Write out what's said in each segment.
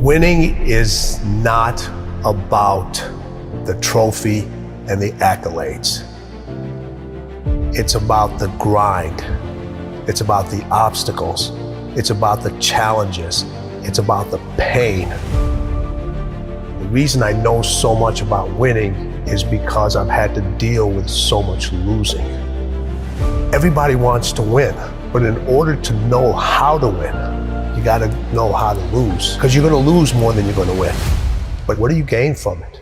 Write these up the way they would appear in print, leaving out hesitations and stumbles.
Winning is not about the trophy and the accolades. It's about the grind. It's about the obstacles. It's about the challenges. It's about the pain. The reason I know so much about winning is because I've had to deal with so much losing. Everybody wants to win, but in order to know how to win, you gotta know how to lose, because you're gonna lose more than you're gonna win. But what do you gain from it?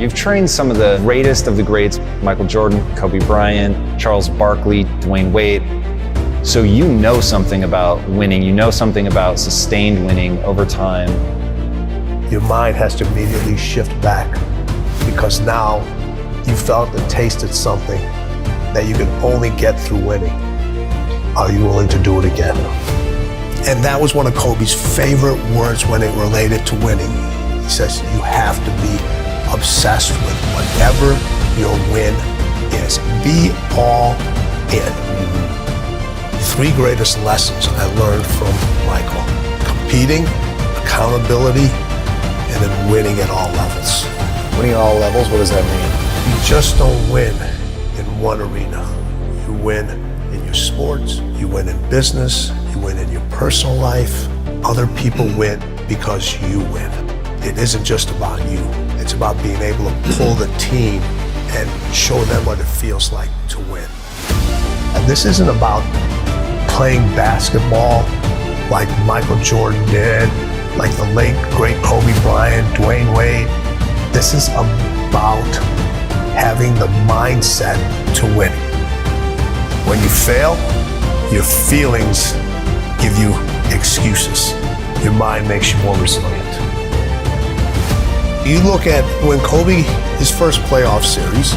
You've trained some of the greatest of the greats, Michael Jordan, Kobe Bryant, Charles Barkley, Dwayne Wade. So you know something about winning, you know something about sustained winning over time. Your mind has to immediately shift back, because now you felt and tasted something that you can only get through winning. Are you willing to do it again? And that was one of Kobe's favorite words when it related to winning. He says, you have to be obsessed with whatever your win is. Be all in. Three greatest lessons I learned from Michael: competing, accountability, and then winning at all levels. Winning at all levels, what does that mean? You just don't win in one arena. You win in your sports, you win in business, you win in your personal life. Other people win because you win. It isn't just about you. It's about being able to pull the team and show them what it feels like to win. And this isn't about playing basketball like Michael Jordan did, like the late, great Kobe Bryant, Dwayne Wade. This is about having the mindset to win. When you fail, your feelings give you excuses. Your mind makes you more resilient. You look at when Kobe, his first playoff series,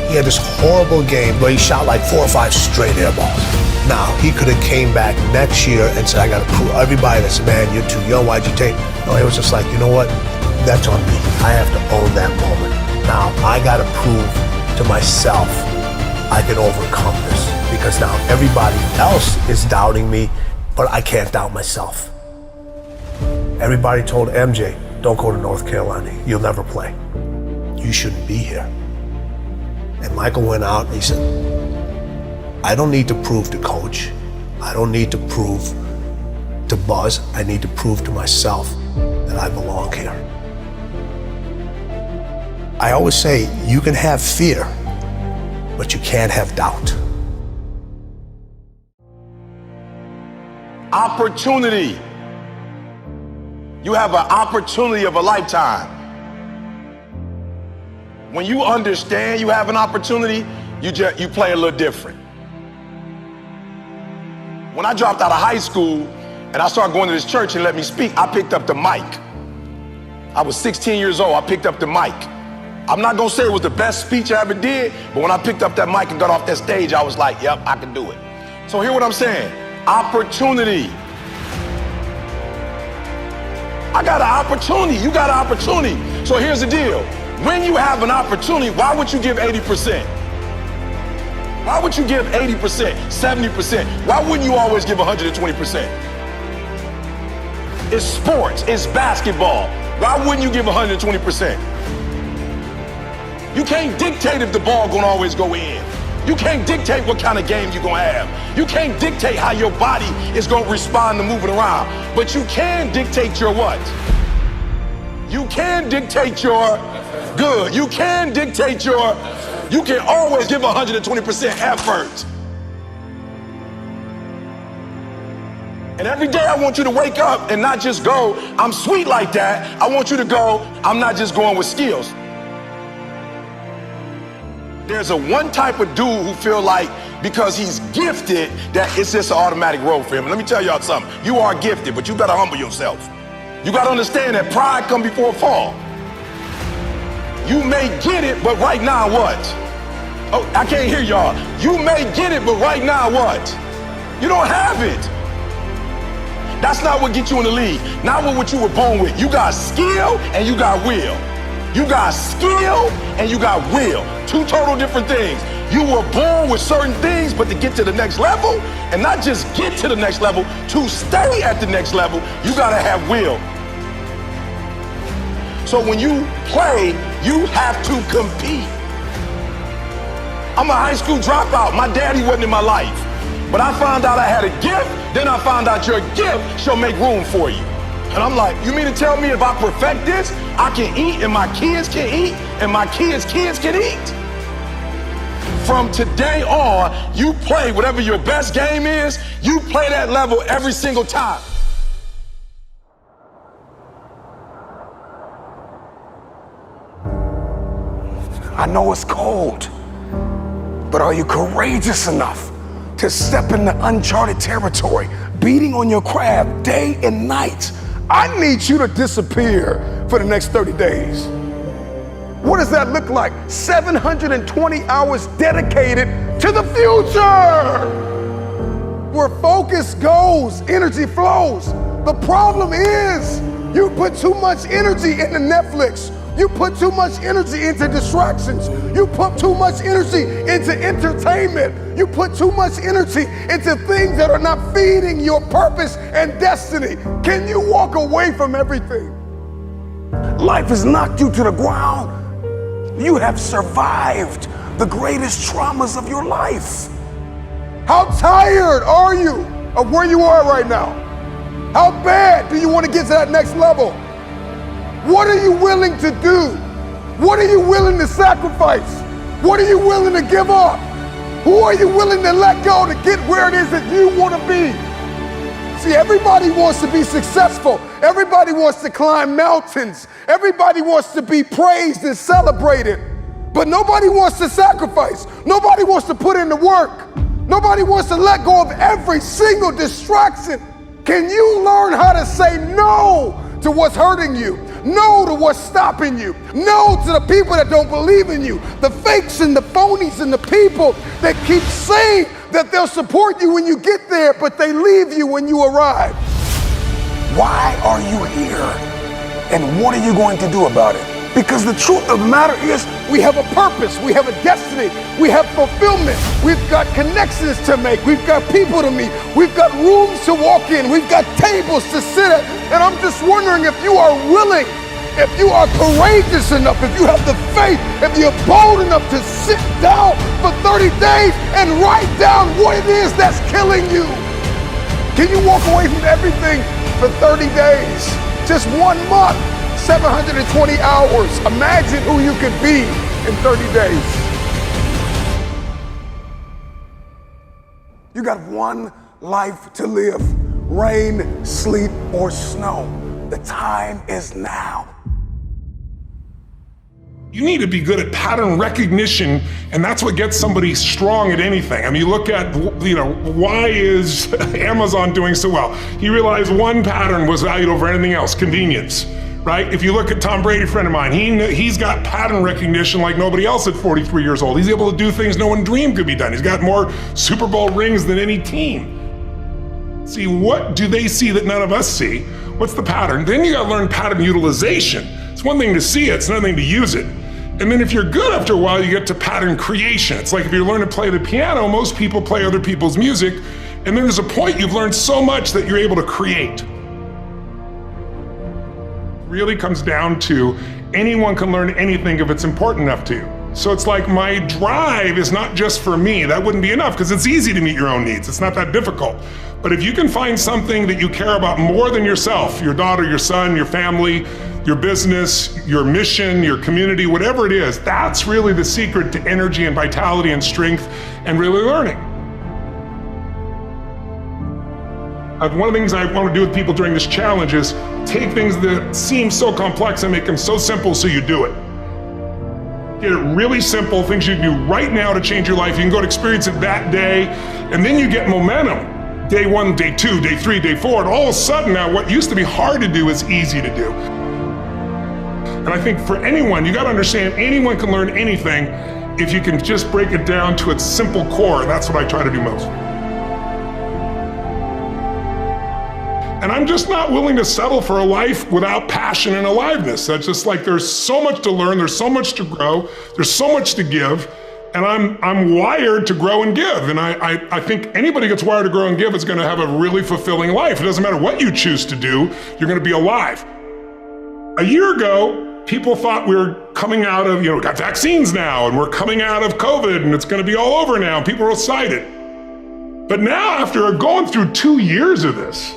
he had this horrible game where he shot like 4 or 5 straight air balls. Now, he could have came back next year and said, I got to prove everybody that's, man, you're too young, why'd you take? No, he was just like, you know what? That's on me. I have to own that moment. Now, I got to prove to myself I can overcome this, because now everybody else is doubting me, but I can't doubt myself. Everybody told MJ, don't go to North Carolina. You'll never play. You shouldn't be here. And Michael went out and he said, I don't need to prove to coach. I don't need to prove to Buzz. I need to prove to myself that I belong here. I always say, you can have fear, but you can't have doubt. Opportunity. You have an opportunity of a lifetime. When you understand you have an opportunity, you play a little different. When I dropped out of high school and I started going to this church and let me speak, I picked up the mic. I was 16 years old, I picked up the mic. I'm not gonna say it was the best speech I ever did, but when I picked up that mic and got off that stage, I was like, yep, I can do it. So hear what I'm saying, opportunity. I got an opportunity, you got an opportunity. So here's the deal, when you have an opportunity, why would you give 80%? Why would you give 80%, 70%? Why wouldn't you always give 120%? It's sports, it's basketball. Why wouldn't you give 120%? You can't dictate if the ball gonna always go in. You can't dictate what kind of game you're gonna have. You can't dictate how your body is gonna respond to moving around. But you can dictate your what? You can dictate your good. You can dictate your, you can always give 120% effort. And every day I want you to wake up and not just go, I'm sweet like that. I want you to go, I'm not just going with skills. There's a one type of dude who feel like because he's gifted that it's just an automatic road for him. Let me tell y'all something. You are gifted, but you gotta humble yourself. You gotta understand that pride comes before a fall. You may get it, but right now what? Oh, I can't hear y'all. You may get it, but right now what? You don't have it. That's not what gets you in the league. Not what you were born with. You got skill and you got will. You got skill and you got will. Two total different things. You were born with certain things, but to get to the next level, and not just get to the next level, to stay at the next level, you gotta have will. So when you play, you have to compete. I'm a high school dropout. My daddy wasn't in my life. But I found out I had a gift, then I found out your gift shall make room for you. And I'm like, you mean to tell me if I perfect this, I can eat and my kids can eat and my kids' kids can eat? From today on, you play whatever your best game is, you play that level every single time. I know it's cold, but are you courageous enough to step into uncharted territory, beating on your craft day and night? I need you to disappear for the next 30 days. What does that look like? 720 hours dedicated to the future. Where focus goes, energy flows. The problem is you put too much energy into Netflix. You put too much energy into distractions. You put too much energy into entertainment. You put too much energy into things that are not feeding your purpose and destiny. Can you walk away from everything? Life has knocked you to the ground. You have survived the greatest traumas of your life. How tired are you of where you are right now? How bad do you want to get to that next level? What are you willing to do? What are you willing to sacrifice? What are you willing to give up? Who are you willing to let go to get where it is that you want to be? See, everybody wants to be successful. Everybody wants to climb mountains. Everybody wants to be praised and celebrated. But nobody wants to sacrifice. Nobody wants to put in the work. Nobody wants to let go of every single distraction. Can you learn how to say no to what's hurting you? No to what's stopping you. No to the people that don't believe in you. The fakes and the phonies and the people that keep saying that they'll support you when you get there, but they leave you when you arrive. Why are you here? And what are you going to do about it? Because the truth of the matter is we have a purpose, we have a destiny, we have fulfillment, we've got connections to make, we've got people to meet, we've got rooms to walk in, we've got tables to sit at, and I'm just wondering if you are willing, if you are courageous enough, if you have the faith, if you're bold enough to sit down for 30 days and write down what it is that's killing you. Can you walk away from everything for 30 days? Just 1 month. 720 hours. Imagine who you could be in 30 days. You got one life to live. Rain, sleet, or snow. The time is now. You need to be good at pattern recognition, and that's what gets somebody strong at anything. I mean, you look at, why is Amazon doing so well? He realized one pattern was valued over anything else, convenience. Right? If you look at Tom Brady, a friend of mine, he's got pattern recognition like nobody else at 43 years old. He's able to do things no one dreamed could be done. He's got more Super Bowl rings than any team. See, what do they see that none of us see? What's the pattern? Then you gotta learn pattern utilization. It's one thing to see it, it's another thing to use it. And then if you're good after a while, you get to pattern creation. It's like if you learn to play the piano, most people play other people's music, and then there's a point you've learned so much that you're able to create. Really comes down to anyone can learn anything if it's important enough to. So it's like my drive is not just for me. That wouldn't be enough because it's easy to meet your own needs. It's not that difficult. But if you can find something that you care about more than yourself, your daughter, your son, your family, your business, your mission, your community, whatever it is, that's really the secret to energy and vitality and strength and really learning. One of the things I want to do with people during this challenge is take things that seem so complex and make them so simple so you do it. Get it really simple, things you can do right now to change your life. You can go to experience it that day, and then you get momentum. Day 1, day 2, day 3, day 4, and all of a sudden now what used to be hard to do is easy to do. And I think for anyone, you gotta understand anyone can learn anything if you can just break it down to its simple core, and that's what I try to do most. And I'm just not willing to settle for a life without passion and aliveness. That's just like there's so much to learn, there's so much to grow, there's so much to give, and I'm wired to grow and give. And I think anybody gets wired to grow and give is gonna have a really fulfilling life. It doesn't matter what you choose to do, you're gonna be alive. A year ago, People thought we were coming out of, we got vaccines now and we're coming out of COVID and it's going to be all over now. People were excited. But now, after going through 2 years of this,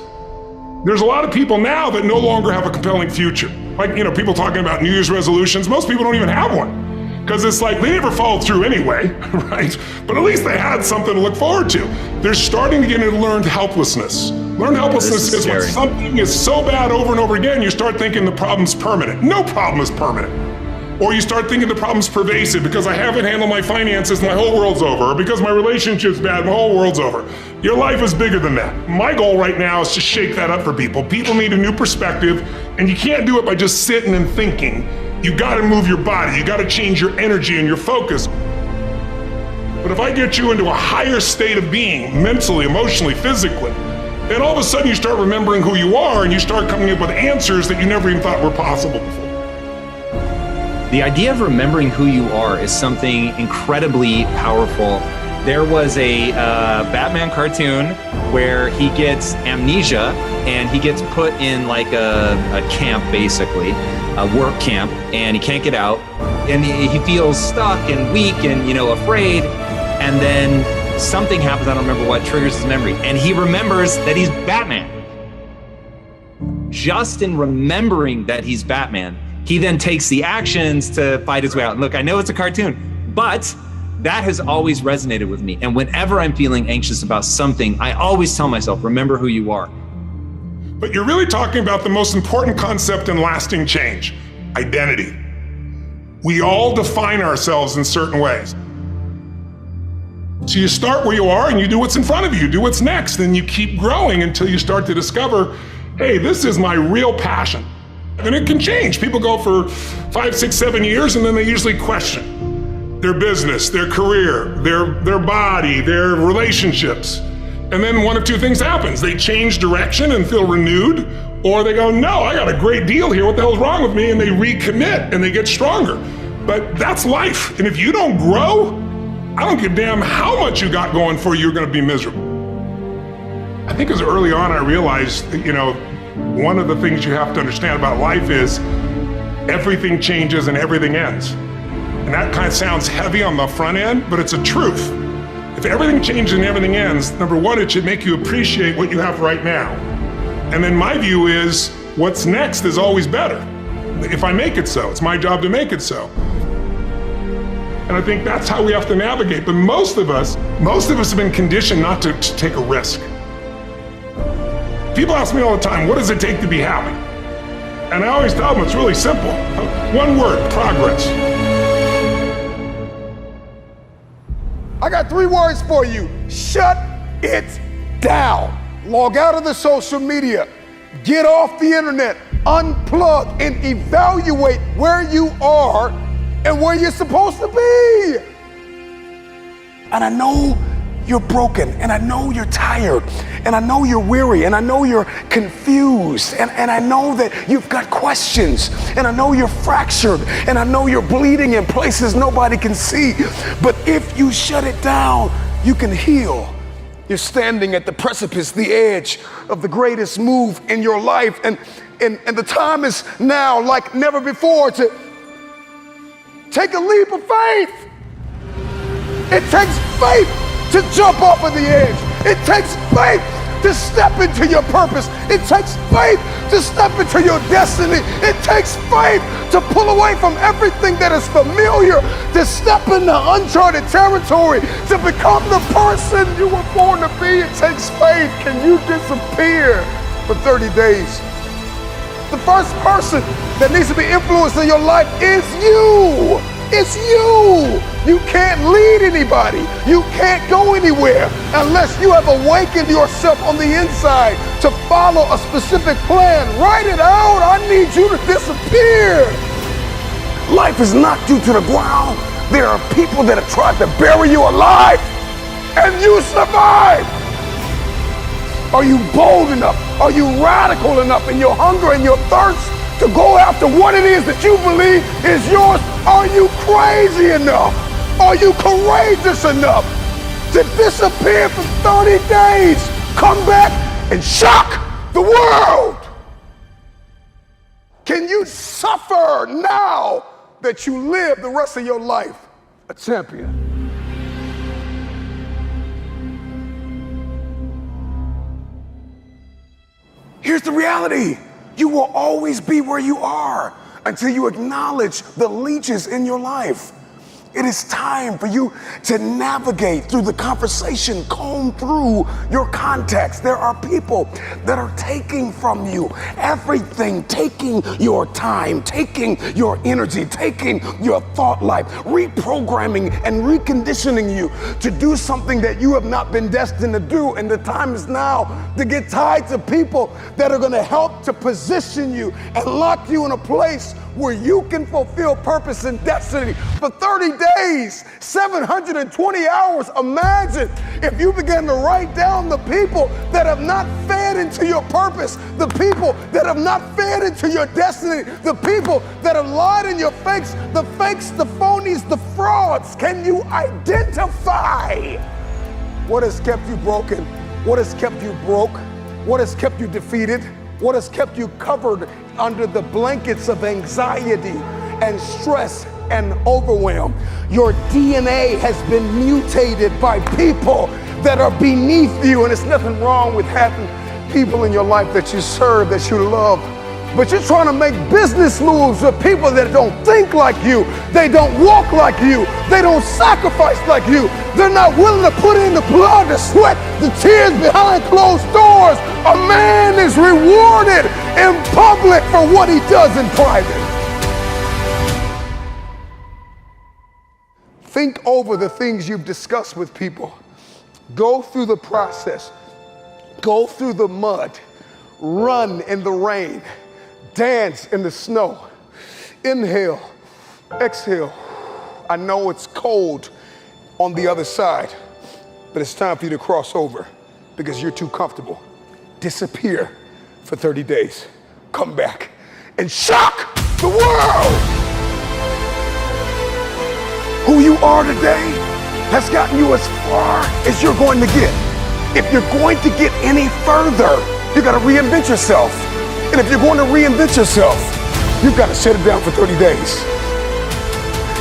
there's a lot of people now that no longer have a compelling future. Like, people talking about New Year's resolutions. Most people don't even have one. Because it's like they never followed through anyway, right? But at least they had something to look forward to. They're starting to get into learned helplessness. Learned helplessness is when something is so bad over and over again, you start thinking the problem's permanent. No problem is permanent. Or you start thinking the problem's pervasive because I haven't handled my finances, my whole world's over. Or because my relationship's bad, my whole world's over. Your life is bigger than that. My goal right now is to shake that up for people. People need a new perspective, and you can't do it by just sitting and thinking. You gotta move your body, you gotta change your energy and your focus. But if I get you into a higher state of being, mentally, emotionally, physically, then all of a sudden you start remembering who you are and you start coming up with answers that you never even thought were possible before. The idea of remembering who you are is something incredibly powerful. There was a Batman cartoon where he gets amnesia and he gets put in like a camp, basically, a work camp, and he can't get out. And he feels stuck and weak and, afraid. And then something happens, I don't remember what, triggers his memory. And he remembers that he's Batman. Just in remembering that he's Batman, he then takes the actions to fight his way out. And look, I know it's a cartoon, but that has always resonated with me. And whenever I'm feeling anxious about something, I always tell myself, remember who you are. But you're really talking about the most important concept in lasting change, identity. We all define ourselves in certain ways. So you start where you are and you do what's in front of you, do what's next, and you keep growing until you start to discover, hey, this is my real passion. And it can change. People go for 5, 6, 7 years and then they usually question their business, their career, their body, their relationships. And then one of two things happens. They change direction and feel renewed, or they go, no, I got a great deal here. What the hell's wrong with me? And they recommit and they get stronger. But that's life. And if you don't grow, I don't give a damn how much you got going for you, you're going to be miserable. I think as early on I realized that, one of the things you have to understand about life is everything changes and everything ends. And that kind of sounds heavy on the front end, but it's a truth. If everything changes and everything ends, number one, it should make you appreciate what you have right now. And then my view is what's next is always better. If I make it so, it's my job to make it so. And I think that's how we have to navigate. But most of us have been conditioned not to take a risk. People ask me all the time, what does it take to be happy? And I always tell them it's really simple. One word, progress. I got 3 words for you. Shut it down. Log out of the social media. Get off the internet. Unplug and evaluate where you are and where you're supposed to be. And I know you're broken, and I know you're tired, and I know you're weary, and I know you're confused, and I know that you've got questions, and I know you're fractured, and I know you're bleeding in places nobody can see. But if you shut it down, you can heal. You're standing at the precipice, the edge of the greatest move in your life, and the time is now like never before to take a leap of faith. It takes faith to jump off of the edge. It takes faith to step into your purpose. It takes faith to step into your destiny. It takes faith to pull away from everything that is familiar, to step into uncharted territory, to become the person you were born to be. It takes faith. Can you disappear for 30 days? The first person that needs to be influenced in your life is you. It's you. You can't lead anybody. You can't go anywhere unless you have awakened yourself on the inside to follow a specific plan. Write it out. I need you to disappear. Life has knocked you to the ground. There are people that have tried to bury you alive, and you survived. Are you bold enough? Are you radical enough in your hunger and your thirst to go after what it is that you believe is yours? Are you crazy enough? Are you courageous enough to disappear for 30 days, come back and shock the world? Can you'd suffer now that you live the rest of your life a champion. Here's the reality. You will always be where you are until you acknowledge the leeches in your life. It is time for you to navigate through the conversation, comb through your context. There are people that are taking from you everything, taking your time, taking your energy, taking your thought life, reprogramming and reconditioning you to do something that you have not been destined to do. And the time is now to get tied to people that are going to help to position you and lock you in a place where you can fulfill purpose and destiny for 30 days, 720 hours. Imagine if you began to write down the people that have not fed into your purpose, the people that have not fed into your destiny, the people that have lied in your fakes, the phonies, the frauds. Can you identify what has kept you broken? What has kept you broke? What has kept you defeated? What has kept you covered under the blankets of anxiety and stress and overwhelm? Your DNA has been mutated by people that are beneath you, and there's nothing wrong with having people in your life that you serve, that you love. But you're trying to make business moves with people that don't think like you. They don't walk like you. They don't sacrifice like you. They're not willing to put in the blood, the sweat, the tears behind closed doors. A man is rewarded in public for what he does in private. Think over the things you've discussed with people. Go through the process. Go through the mud. Run in the rain. Dance in the snow. Inhale, exhale. I know it's cold on the other side, but it's time for you to cross over because you're too comfortable. Disappear for 30 days. Come back and shock the world. Who you are today has gotten you as far as you're going to get. If you're going to get any further, you got to reinvent yourself. And if you're going to reinvent yourself, you've got to set it down for 30 days.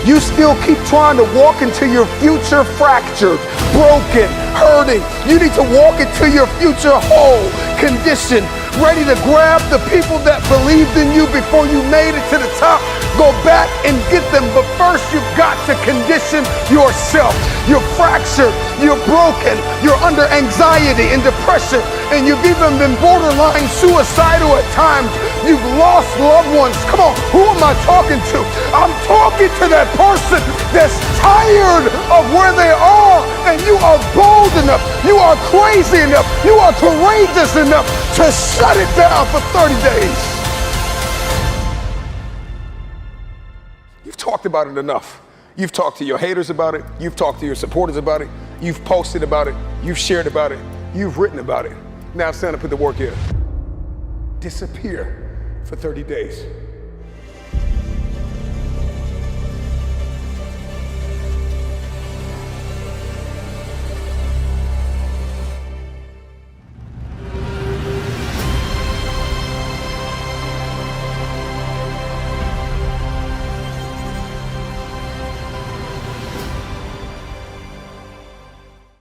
You still keep trying to walk into your future fractured, broken, hurting. You need to walk into your future whole, conditioned, ready to grab the people that believed in you before you made it to the top. Go back and get them, but first you've got to condition yourself. You're fractured, you're broken, you're under anxiety and depression, and you've even been borderline suicidal at times. You've lost loved ones. Come on, who am I talking to? I'm talking to that person that's tired of where they are, and you are bold enough, you are crazy enough, you are courageous enough to shut it down for 30 days. You've talked about it enough. You've talked to your haters about it. You've talked to your supporters about it. You've posted about it. You've shared about it. You've written about it. Now it's time to put the work in. Disappear for 30 days.